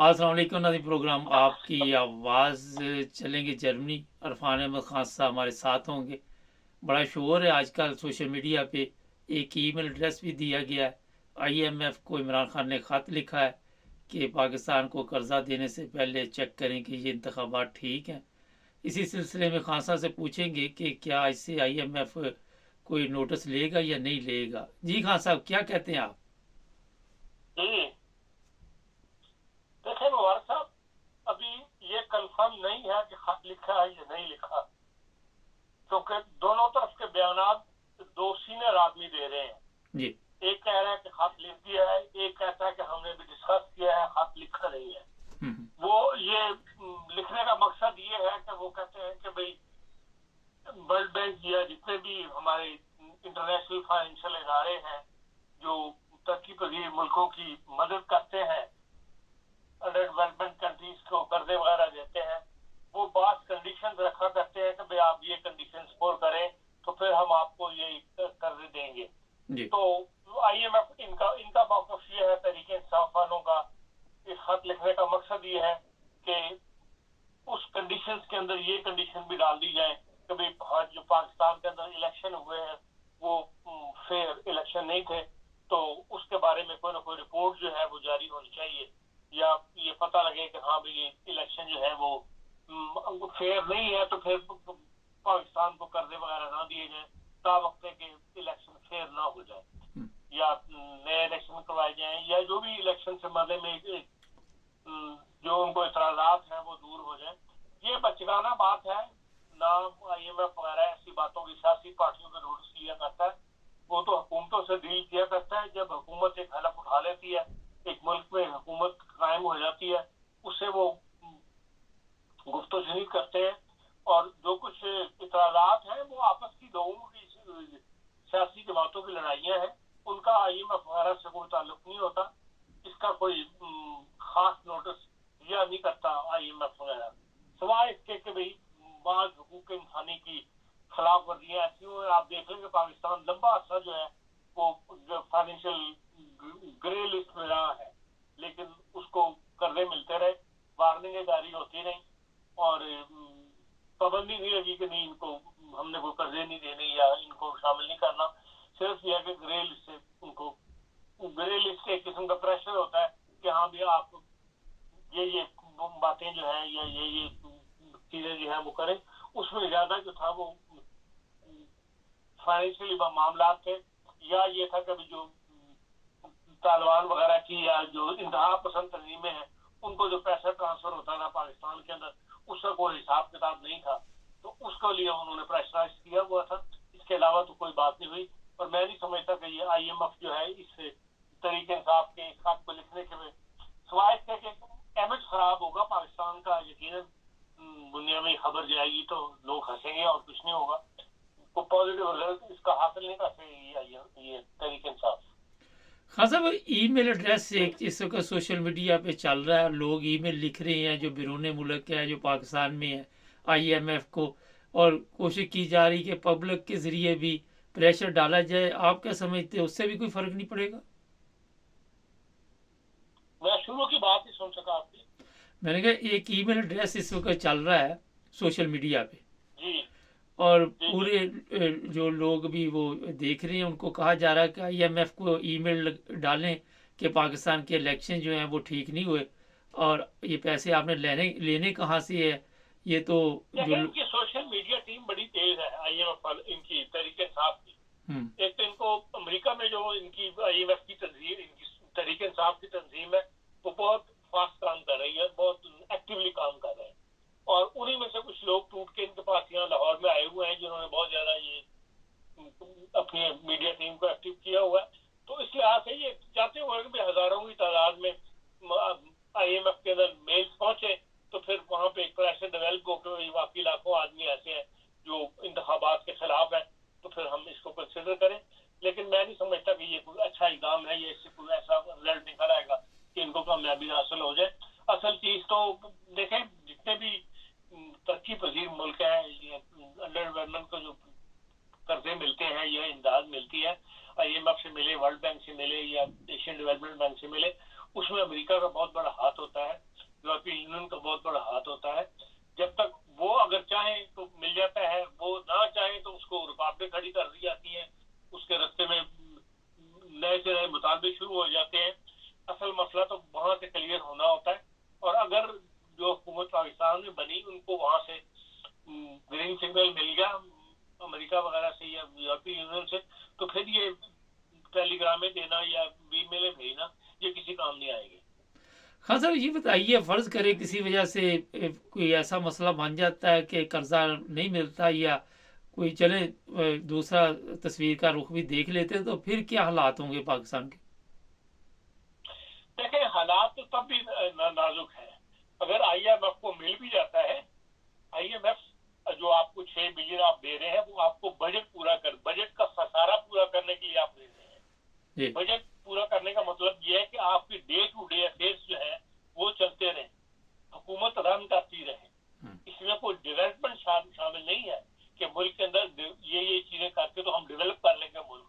अस्सलाम वालेकुम नाज़रीन, प्रोग्राम आपकी आवाज़ चलेंगे जर्मनी। अरफान अहमद खान साहब हमारे साथ होंगे। बड़ा शोर है आजकल सोशल मीडिया पे। एक ईमेल एड्रेस भी दिया गया है। आईएमएफ को इमरान खान ने ख़त लिखा है कि पाकिस्तान को कर्जा देने से पहले चेक करें कि ये इंतखाबात ठीक हैं। इसी सिलसिले में खान साहब से पूछेंगे कि क्या इससे आईएमएफ कोई नोटिस लेगा या नहीं लेगा। जी खान साहब, क्या कहते हैं आप? जी देखिए मुबारक साहब, अभी ये कंफर्म नहीं है कि खत लिखा है या नहीं लिखा, क्योंकि दोनों तरफ के बयानात दो सीनियर आदमी दे रहे हैं। जी। एक कह रहा है कि खत लिख दिया है, एक कहता है कि हमने भी डिस्कस किया है, खत लिखा नहीं है। हम्म। वो ये लिखने का मकसद ये है कि वो कहते हैं कि भाई वर्ल्ड बैंक या जितने भी हमारे इंटरनेशनल फाइनेंशियल इदारे हैं जो तरक्की पजीर मुल्कों की मदद करते हैं, अंडर डेवलपमेंट कंट्रीज को कर्जे वगैरह देते हैं, वो बात कंडीशन रखा करते हैं कि भाई आप ये कंडीशन स्कोर करें तो फिर हम आपको ये कर्जे देंगे। जी। तो आईएमएफ इनका इनका मौक़िफ़ ये है, तहरीक इंसाफ वालों का इस खत लिखने का मकसद ये है कि उस कंडीशंस के अंदर ये कंडीशन भी डाल दी जाए कि भाई जो पाकिस्तान के अंदर इलेक्शन हुए हैं वो फेयर इलेक्शन नहीं थे, तो उसके बारे में कोई ना कोई रिपोर्ट जो है वो जारी होनी चाहिए, या ये पता लगे कि हाँ भाई ये इलेक्शन जो है वो फेयर नहीं है, तो फिर पाकिस्तान को कर्जे वगैरह ना दिए जाए ता वक्त के इलेक्शन फेयर ना हो जाए, या नए इलेक्शन करवाए जाए, या जो भी इलेक्शन से मदे में जो उनको इतराजात हैं वो दूर हो जाए। ये बचकाना बात है ना। आईएमएफ वगैरह ऐसी बातों की सियासी पार्टियों का नोटिस लिया करता है, वो तो हुकूमतों से डील किया करता है। जब हुकूमत एक हलफ उठा लेती है, एक मुल्क में हुकूमत कायम हो जाती है, उससे वो गुफ्तगू करते हैं, और जो कुछ इतराजात हैं वो आपस की लोगों की सियासी जमातों की लड़ाइयाँ हैं, उनका आईएमएफ वगैरह से कोई ताल्लुक नहीं होता। इसका कोई खास नोटिस दिया नहीं करता आईएमएफ वगैरह, सिवाय इसके कि भाई बाज हुकूक इंसानी की खिलाफ वर्जियाँ ऐसी हुई। आप देख लेंगे पाकिस्तान लंबा अर्सा जो है वो फाइनेंशियल ग्रे लिस्ट में रहा है, लेकिन उसको कर्जे मिलते रहे, वार्निंगें जारी होती रही, और पाबंदी नहीं लगी कि नहीं इनको हमने कोई कर्जे नहीं देने या इनको शामिल नहीं करना। सिर्फ यह कि ग्रे लिस्ट से उनको, ग्रे लिस्ट एक किस्म का प्रेशर होता है कि हाँ भी आप ये बातें जो है या ये चीजें जो है वो करें। उसमें ज्यादा जो था वो फाइनेंशियली मामला थे, या ये था कभी जो तालिबान वगैरह की या जो इंतहा पसंद तंजीमें हैं उनको जो पैसा ट्रांसफर होता था पाकिस्तान के अंदर, उसका कोई हिसाब किताब नहीं था, तो उसके लिए उन्होंने प्रेशराइज किया हुआ था। इसके अलावा तो कोई बात नहीं हुई, और मैं नहीं समझता कि ये आईएमएफ जो है इस तरीके इंसाफ के इस खत को लिखने के में, सिवाय इसके कि इमेज खराब होगा पाकिस्तान का, यकीनन दुनिया में खबर जाएगी तो लोग हंसेंगे और कुछ नहीं होगा, तो पॉजिटिव रिजल्ट इसका हासिल नहीं कर सकेगी ये तरीके इंसाफ। हाँ साहब, ईमेल एड्रेस एक इस वक्त सोशल मीडिया पे चल रहा है। लोग ईमेल लिख रहे हैं जो बैरून मुल्क है, जो पाकिस्तान में है, आईएमएफ को, और कोशिश की जा रही कि पब्लिक के ज़रिए भी प्रेशर डाला जाए। आप क्या समझते हैं, उससे भी कोई फ़र्क नहीं पड़ेगा? मैं शुरू की बात ही सुन सका आपकी। मैंने कहा एक ईमेल एड्रेस इस वक्त चल रहा है सोशल मीडिया पे, जी और जी जी। पूरे जो लोग भी वो देख रहे हैं उनको कहा जा रहा है कि आईएमएफ को ईमेल डालें कि पाकिस्तान के इलेक्शन जो हैं वो ठीक नहीं हुए, और ये पैसे आपने लेने लेने कहाँ से है। ये तो जो लेकिन इनकी सोशल मीडिया टीम बड़ी तेज है आईएमएफ इनकी तरीके इंसाफ की। हम्म। एक तो इनको अमेरिका में जो इनकी आईएमएफ की तंजीम, इनकी तरीके इंसाफ की तंजीम है, वो बहुत फास्ट काम कर रही है, बहुत एक्टिवली काम कर रहे हैं, और उन्हीं में से कुछ लोग टूट के इनके पास यहाँ लाहौर में आए हुए हैं जिन्होंने बहुत ज्यादा ये अपनी मीडिया टीम को एक्टिव किया हुआ है। तो इस लिहाज से ये चाहते हुए कि हजारों की तादाद में आईएमएफ के अंदर मेल्स पहुंचे, तो फिर वहां पे एक प्रेशर डेवलप हो कि वाकई लाखों आदमी ऐसे हैं जो इंतखाबात के खिलाफ है, तो फिर हम इसको कंसिडर करें। लेकिन मैं नहीं समझता कि ये कोई अच्छा इकदाम है, ये इससे कोई ऐसा रिजल्ट निकल आएगा कि इनको कामयाबी हासिल हो जाए। असल चीज तो देखें, जितने भी तरक्की पजीर मुल्क है, ये अंडर डेवलपमेंट को जो कर्जे मिलते हैं या इमदाद मिलती है, आईएमएफ से मिले, वर्ल्ड बैंक से मिले या एशियन डेवलपमेंट बैंक से मिले, उसमें अमेरिका का बहुत बड़ा हाथ होता है। यूरोपीय यूनियन का बहुत बड़ा हाथ होता है। जब तक वो अगर चाहें तो मिल जाता है, वो ना चाहें तो उसको रुकावटें खड़ी कर दी जाती हैं, उसके रास्ते में नए से नए मुतालबे शुरू हो जाते हैं। असल मसला तो वहां से क्लियर होना होता है, और अगर जो हुकूमत पाकिस्तान में बनी उनको वहां से ग्रीन सिग्नल मिल गया अमेरिका वगैरह से या यूरोपीय यूनियन से, तो फिर ये टेलीग्रामें देना या ईमेलें भेजना ये किसी काम नहीं आएगी। हाँ साहब, ये बताइए, फर्ज करें किसी वजह से कोई ऐसा मसला बन जाता है कि कर्जा नहीं मिलता, या कोई चले दूसरा तस्वीर का रुख भी देख लेते हैं, तो फिर क्या हालात होंगे पाकिस्तान के? देखें, हालात तो तब भी नाजुक है। अगर IMF को मिल भी जाता है, IMF जो आपको 6 बिलियन आप दे रहे हैं वो आपको बजट का खसारा पूरा करने के लिए आप दे रहे हैं। बजट पूरा करने का मतलब ये है कि आपकी डे टू डे अफेयर्स जो है वो चलते रहे, हुकूमत रन करती रहे। इसमें कोई डेवलपमेंट शामिल नहीं है कि मुल्क के अंदर ये चीजें करके तो हम डेवलप कर लेंगे मुल्क।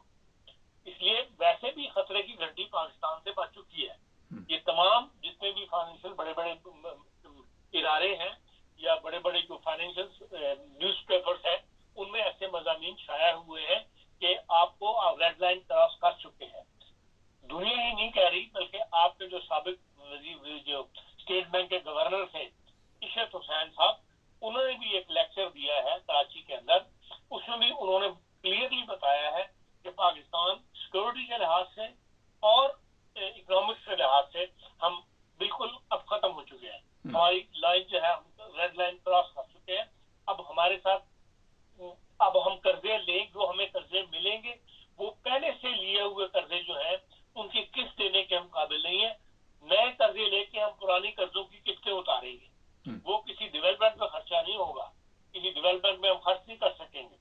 इसलिए वैसे भी खतरे की घंटी पाकिस्तान से बच चुकी है। ये तमाम जितने भी फाइनेंशियल बड़े बड़े इदारे हैं या बड़े बड़े जो फाइनेंशियल न्यूज़पेपर्स हैं, उनमें ऐसे मज़ामीन छाया हुए हैं कि आपको रेड लाइन क्रॉस कर चुके हैं। दुनिया ही नहीं कह रही, बल्कि आपके जो साबिक जो स्टेट बैंक के गवर्नर थे इशरत हुसैन साहब, उन्होंने भी एक लेक्चर दिया है कराची के अंदर। उसमें भी उन्होंने क्लियरली बताया है कि पाकिस्तान सिक्योरिटी के लिहाज से और इकोनॉमिक्स के लिहाज से हम बिल्कुल अब खत्म हो चुके हैं। हमारी लाइन जो है, हम रेड लाइन क्रॉस कर चुके हैं। अब हमारे साथ अब हम कर्जे लें, जो हमें कर्जे मिलेंगे वो पहले से लिए हुए कर्जे जो है उनकी किस्त देने के हम काबिल नहीं है। नए कर्जे लेके हम पुरानी कर्जों की किस्तें उतारेंगे, वो किसी डेवलपमेंट में खर्चा नहीं होगा, किसी डेवलपमेंट में हम खर्च नहीं कर सकेंगे।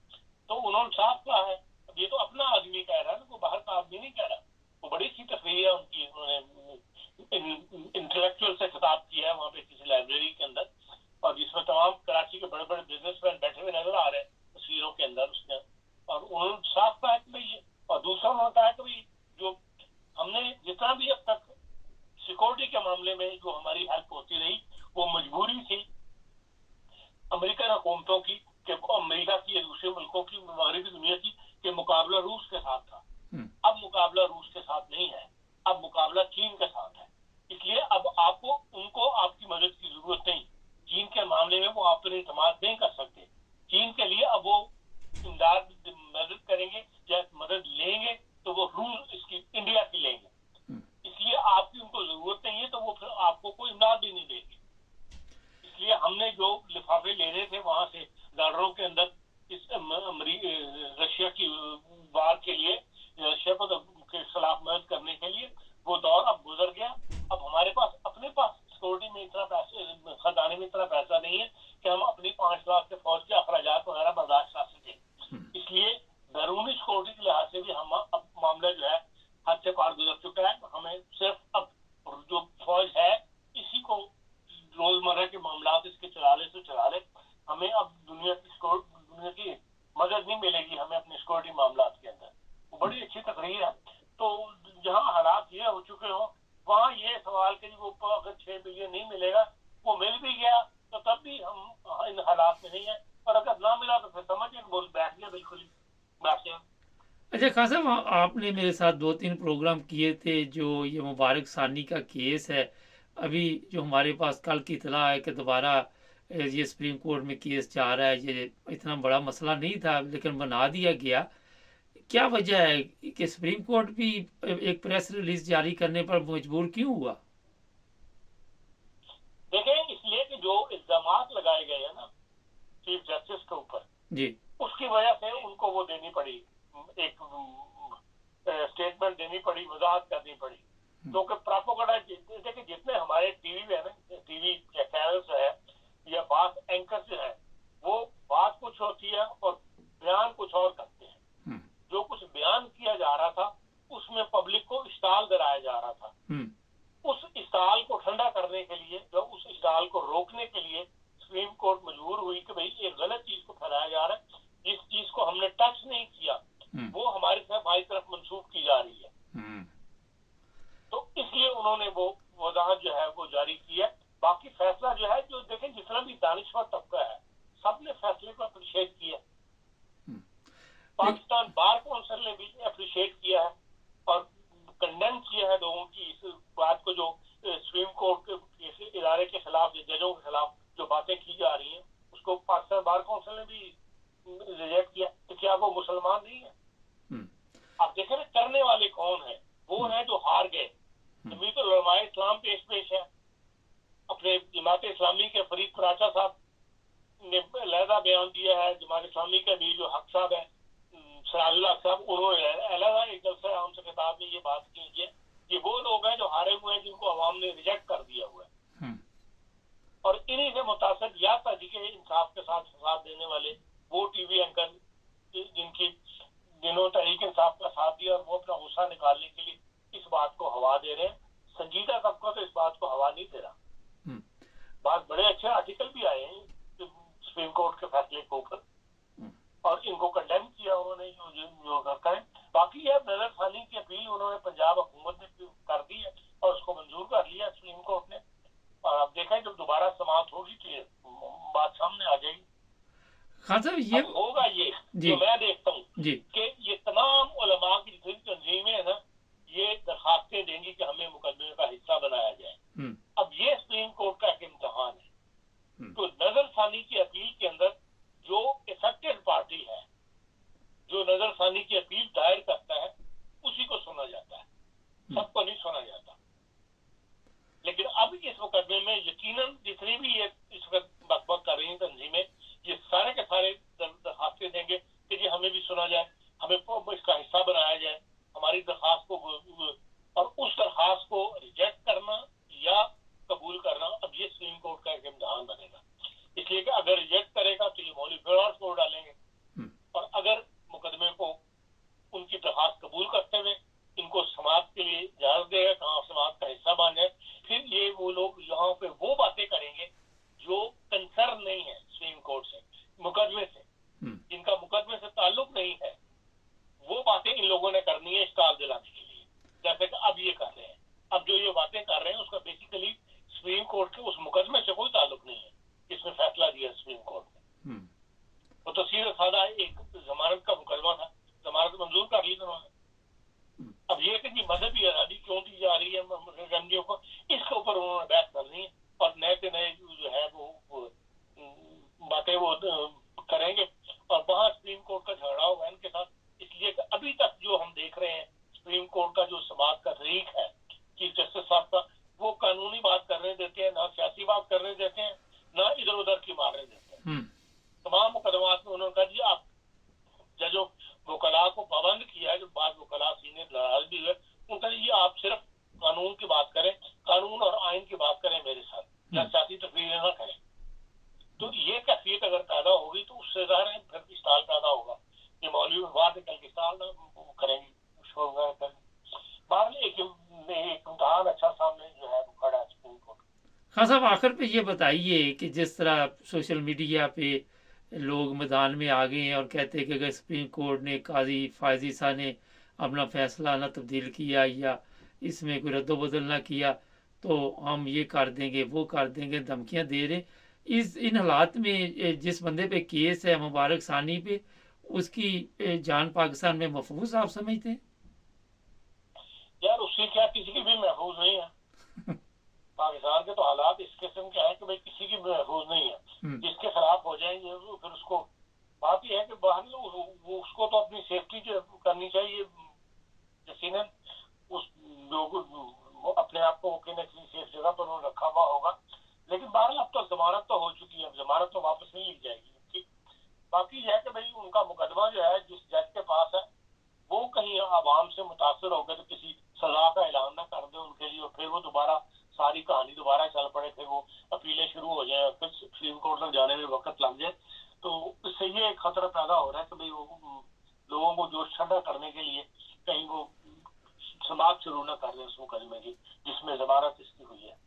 तो उन्होंने साफ कहा है। अब ये तो अपना आदमी कह रहा है ना, वो बाहर का आदमी नहीं कह रहा। वो बड़ी सी तस्वीर है उनकी, उन्होंने इंटेलेक्चुअल से खिताब किया है वहाँ पे किसी लाइब्रेरी के अंदर, और जिसमें तमाम कराची के बड़े बड़े बिजनेसमैन बैठे हुए नजर आ रहे हैं तस्वीरों के अंदर उसके। और उन्होंने साफ कहा कि भाई, और दूसरा उन्होंने कहा कि भाई जो हमने जितना भी अब तक सिक्योरिटी के मामले में जो हमारी हेल्प होती रही वो मजबूरी थी अमेरिकन हुकूमतों की, कि अमेरिका की या दूसरे मुल्कों की, मगरबी दुनिया की, के मुकाबला रूस के साथ था। अब मुकाबला रूस के साथ नहीं है, अब मुकाबला चीन के साथ है। इसलिए अब आपको उनको आपकी मदद की जरूरत नहीं। चीन के मामले में वो आप पर एतमाद नहीं कर सकते। चीन के लिए अब वो इमदाद मदद करेंगे या मदद लेंगे तो वो रूस इसकी इंडिया की लेंगे। इसलिए आपकी उनको जरूरत नहीं है, तो वो फिर आपको कोई इमदाद भी नहीं देंगे। इसलिए हमने जो लिफाफे लेने थे वहां से डॉलरों के अंदर इस रशिया की वार के लिए, रशिया को के खिलाफ मदद करने के लिए, वो दौर अब गुजर गया। अब हमारे पास अपने पास सिक्योरिटी में इतना पैसे, खजाने में इतना पैसा नहीं है कि हम अपनी 5 लाख के फौज के अखराजात वगैरह बर्दाश्त कर सकें। इसलिए बैरूनी सिक्योरिटी के लिहाज से भी हम अब मामला जो है हद से पार गुजर चुका है। हमें सिर्फ अब जो फौज है इसी को रोजमर्रा के मामला इसके चला ले तो चला ले। हमें अब दुनिया की मदद नहीं मिलेगी हमें अपने सिक्योरिटी मामला के अंदर। वो बड़ी अच्छी तकरीर है। तो जहाँ हालात ये हो चुके हो वहाँ ये सवाल कि वो अगर 6 बिलियन नहीं मिलेगा, वो मिल भी गया तो तब भी हम इन हालात में नहीं है, और अगर ना मिला तो फिर समझिए बोल बैठ गया, बिल्कुल ही बैठ गया। अच्छा खान साहब, आपने मेरे साथ 2-3 प्रोग्राम किए थे। जो ये मुबारक सानी का केस है, अभी जो हमारे पास कल की इतला है कि दोबारा ये सुप्रीम कोर्ट में केस जा रहा है। ये इतना बड़ा मसला नहीं था लेकिन बना दिया गया। क्या वजह है कि सुप्रीम कोर्ट भी एक प्रेस रिलीज जारी करने पर मजबूर क्यों हुआ? देखें, इसलिए कि जो इल्जामात लगाए गए हैं ना चीफ जस्टिस के ऊपर जी, उसकी वजह से उनको वो देनी पड़ी, एक स्टेटमेंट देनी पड़ी, वजाहत करनी पड़ी। क्योंकि प्रोपेगेंडा, देखिए जितने हमारे टीवी में ना, टीवी चैनल्स है या बात एंकर जो है, वो बात कुछ होती है और बयान कुछ और करते हैं। जो कुछ बयान किया जा रहा था उसमें पब्लिक को इश्ताल कराया जा रहा था। उस इश्ताल को ठंडा करने के लिए, जो उस इश्ताल को रोकने के लिए सुप्रीम कोर्ट मजबूर हुई कि भाई एक गलत चीज को फैलाया जा रहा है, जिस चीज को हमने टच नहीं किया वो हमारी तरफ मंसूब की जा रही है। तो इसलिए उन्होंने वो वजाहत जो है वो जारी की है बाकी फैसला जो है, जो देखें जितना भी दानिश्वर तबका है, सबने फैसले को अप्रिशिएट किया। पाकिस्तान बार काउंसिल ने भी अप्रिशिएट किया है और कंडेम किया है लोगों की इस बात को, जो सुप्रीम कोर्ट के इदारे के खिलाफ, जजों के खिलाफ जो बातें की जा रही हैं, उसको पाकिस्तान बार काउंसिल ने भी रिजेक्ट किया। तो क्या वो मुसलमान नहीं है? आप देखें ना, करने वाले कौन है? वो है जो हार गए। जमीयत उलमाए इस्लाम पेश है, अपने जमात इस्लामी के फरीद कराचा साहब ने अलहदा बयान दिया है। जमात इस्लामी के भी जो हक साहब है, सराजुल्लाह साहब, उन्होंने अलहदा एक जलसा आम से खिताब में ये बात की है। ये वो लोग हैं जो हारे हुए हैं, जिनको अवाम ने रिजेक्ट कर दिया हुआ है। और इन्हीं से मुतासर या तहरीक इंसाफ के साथ देने वाले वो टीवी एंकर जिन्होंने तहरीक इंसाफ का साथ दिया, और वो अपना गुस्सा निकालने के लिए इस बात को हवा दे रहे हैं। संजीदा तबका तो इस बात को हवा नहीं दे रहा। बात बड़े अच्छे आर्टिकल भी आए हैं सुप्रीम कोर्ट के फैसले के ऊपर, और इनको कंडेम किया उन्होंने जो करता है। बाकी यह नजरसानी की अपील उन्होंने पंजाब हुकूमत ने कर दी है और उसको मंजूर कर लिया सुप्रीम कोर्ट ने। और अब देखें जब दोबारा समाप्त होगी तो बात सामने आ जाएगी। खान साहब ये होगा ये जो मैं देखता हूँ कि ये तमाम उलमा की जितनी तंजीमें है ना, ये दरखास्तें देंगी कि हमें मुकदमे का हिस्सा बनाया जाए। अब ये सुप्रीम कोर्ट का एक इम्तहान है। तो नजरसानी की अपील के अंदर जो इफेक्टेड पार्टी है, जो नजरसानी की अपील दायर करता है, उसी को सुना जाता है, सबको नहीं सुना जाता। लेकिन अब इस मुकदमे में यकीनन जितनी भी ये इस वक्त बकबक कर रही हैं तंजीमें, ये सारे के सारे दरखास्तें देंगे कि जी हमें भी सुना जाए, हमें इसका हिस्सा बनाया जाए, हमारी दरखास्त को, और उस दरखास्त को रिजेक्ट करना या कबूल करना अब ये सुप्रीम कोर्ट का एक इम्तिहान बनेगा। इसलिए कि अगर रिजेक्ट करेगा तो ये मौलवी फिर और छोड़ डालेंगे, और अगर मुकदमे को उनकी दरखास्त कबूल करते हुए इनको समाप्त के लिए इजाजत देगा, कहाँ समाप्त का हिस्सा बन जाए, फिर ये वो लोग यहाँ पे वो बातें करेंगे जो कंसर्न नहीं है सुप्रीम कोर्ट से, मुकदमे से, जिनका मुकदमे से ताल्लुक नहीं है, वो बातें इन लोगों ने करनी है स्टाल दिलाने के लिए, जैसे कि अब ये कर रहे हैं। अब जो ये बातें कर रहे हैं उसका बेसिकली सुप्रीम कोर्ट के उस मुकदमे से कोई ताल्लुक नहीं है जिसमें फैसला दिया सुप्रीम कोर्ट ने। वो तो सीधा साधा एक जमानत का मुकदमा था, जमानत मंजूर कर ली उन्होंने। अब ये कि जी मजहबी आजादी क्यों दी जा रही है रंजियों को, इसके ऊपर उन्होंने बहस करनी है, और नए से नए जो है वो बातें वो करेंगे, और वहाँ सुप्रीम कोर्ट का झगड़ा होगा इनके साथ। इसलिए कि अभी तक जो हम देख रहे हैं सुप्रीम कोर्ट का जो समाज का तरीक है चीफ जस्टिस साहब का, वो कानूनी बात करने देते हैं, ना सियासी बात करने देते हैं, ना इधर उधर की मारने देते हैं। तमाम मुकदमात में उन्होंने कहा जी आप जजों वकला को पाबंद किया है, जो बाद वकला सीनियर नाराज भी हुए, उनका ये आप सिर्फ कानून की बात करें, कानून और आइन की बात करें मेरे साथ, या सियासी तकरीरें ना करें। तो ये कैफियत अगर पैदा होगी तो उससे ज़ाहिर है फिर स्टाल पैदा होगा, ये मौलवी बाद कल की स्टाल करेंगे, शोर करेंगे। बाहर एक इम्तहान अच्छा सामने जो है वो खड़ा है सुप्रीम कोर्ट। खान साहब आखिर पे ये बताइए कि जिस तरह सोशल मीडिया पे लोग मैदान में आ गए हैं और कहते हैं कि अगर सुप्रीम कोर्ट ने काजी फायजी साहब ने अपना फैसला ना तब्दील किया या इसमें कोई रद्दोबदल ना किया तो हम ये कर देंगे वो कर देंगे, धमकियां दे रहे। इन हालात में जिस बंदे पे केस है मुबारक सानी पे, उसकी जान पाकिस्तान में महफूज आप समझते हैं? यार उसकी क्या किसी की भी महफूज नहीं है। पाकिस्तान के तो हालात इस किस्म के हैं कि भाई किसी की महफूज नहीं है। जिसके खिलाफ हो जाएंगे फिर उसको बात यह है कि बाहर वो उसको तो अपनी सेफ्टी करनी चाहिए, यकीनन उस लोग अपने आप को किसी सेफ जगह पर उन्होंने रखा हुआ होगा। लेकिन बहरहाल अब तो जमानत तो हो चुकी है, अब जमानत तो वापस नहीं ली जाएगी। बाकी यह है कि भाई उनका मुकदमा जो है जिस जज के पास है वो कहीं आवाम से मुतासर होकर तो किसी सजा का ऐलान ना कर दे उनके लिए, और फिर वो दोबारा सारी कहानी दोबारा चल पड़े, फिर वो अपीलें शुरू हो जाए, फिर सुप्रीम कोर्ट तक जाने में वक्त लग जाए। तो इससे ये एक खतरा पैदा हो रहा है कि भाई वो लोगों को जोश ठंडा करने के लिए कहीं वो समाप्त शुरू ना कर दे उस मुकदमे की जिसमें जमानत इसकी हुई है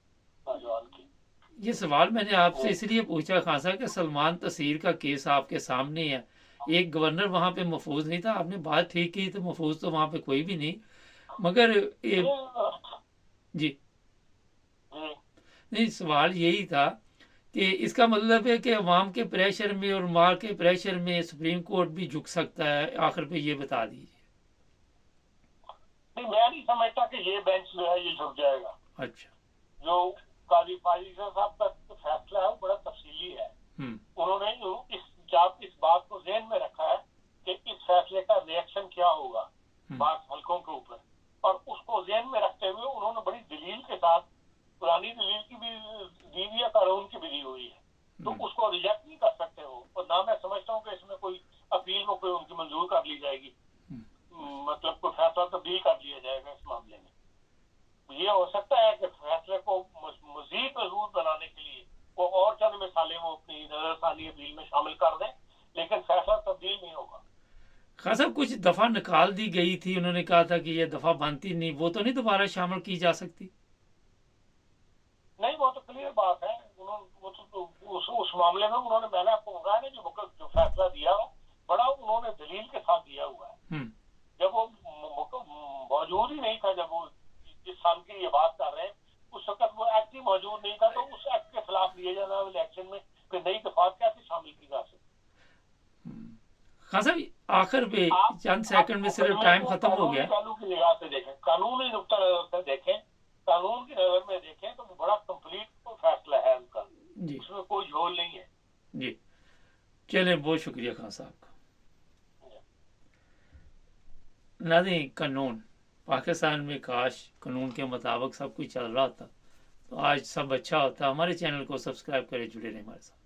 नौजवान की। ये सवाल मैंने आपसे इसलिए पूछा खान साहब कि सलमान तसीर का केस आपके सामने है, एक गवर्नर वहां पे महफूज नहीं था, आपने बात ठीक की, तो महफूज तो वहां पे कोई भी नहीं, मगर जी नहीं, सवाल यही था कि इसका मतलब है कि अवाम के प्रेशर में और मार के प्रेशर में सुप्रीम कोर्ट भी झुक सकता है, आखिर पे ये बता दीजिए। नहीं, मैं नहीं समझता कि ये बेंच जो है ये झुक जाएगा। अच्छा। जो काजी फाजिल साहब का फैसला है वो बड़ा तफसीली है। उन्होंने इस बात को ज़हन में रखा है कि इस फैसले का रिएक्शन क्या होगा बात हलकों के ऊपर, और उसको ज़हन में रखते हुए उन्होंने बड़ी दलील के साथ, पुरानी दलील की भी दी हुई है, कानून की भी दी हुई है, तो उसको रिजेक्ट नहीं कर सकते हो। और ना मैं समझता हूँ कि इसमें कोई अपील को कोई उनकी मंजूर कर ली जाएगी, मतलब कोई फैसला तब्दील कर लिया जाएगा इस मामले में। ये हो सकता है कि फैसले को मजीद मजबूत बनाने के लिए वो और चंद मिसालें वो अपनी नजरसानी अपील में शामिल कर दें, लेकिन फैसला तब्दील नहीं होगा। खान साहब, कुछ दफा निकाल दी गई थी, उन्होंने कहा था कि ये दफा बनती नहीं, वो तो नहीं दोबारा शामिल की जा सकती? नहीं, वो तो क्लियर बात है। उस मामले में उन्होंने, मैंने आपको बताया ना, जो फैसला दिया है बड़ा उन्होंने दलील के साथ दिया हुआ है। जब वो मौजूद ही नहीं था, जब वो जिस साल की ये बात कर रहे हैं उस वक्त वो एक्ट ही मौजूद नहीं था, तो उस एक्ट के खिलाफ लिए जाने वाले एक्शन में फिर नई दफात कैसे शामिल की जा सकती? खान साहब, आखिर पे चंद सेकंड में सिर्फ टाइम खत्म हो गया। कानून की निगाह से देखें, कानूनी नुक्ता नजर से देखें, कानून की नजर में देखें, तो वो बड़ा कंप्लीट फैसला है उनका, उसमें कोई झोल नहीं है। जी, चलें, बहुत शुक्रिया खान साहब का। नाज़रीन, कानून पाकिस्तान में काश कानून के मुताबिक सब कुछ चल रहा था तो आज सब अच्छा होता। हमारे चैनल को सब्सक्राइब करें, जुड़े रहें हमारे साथ।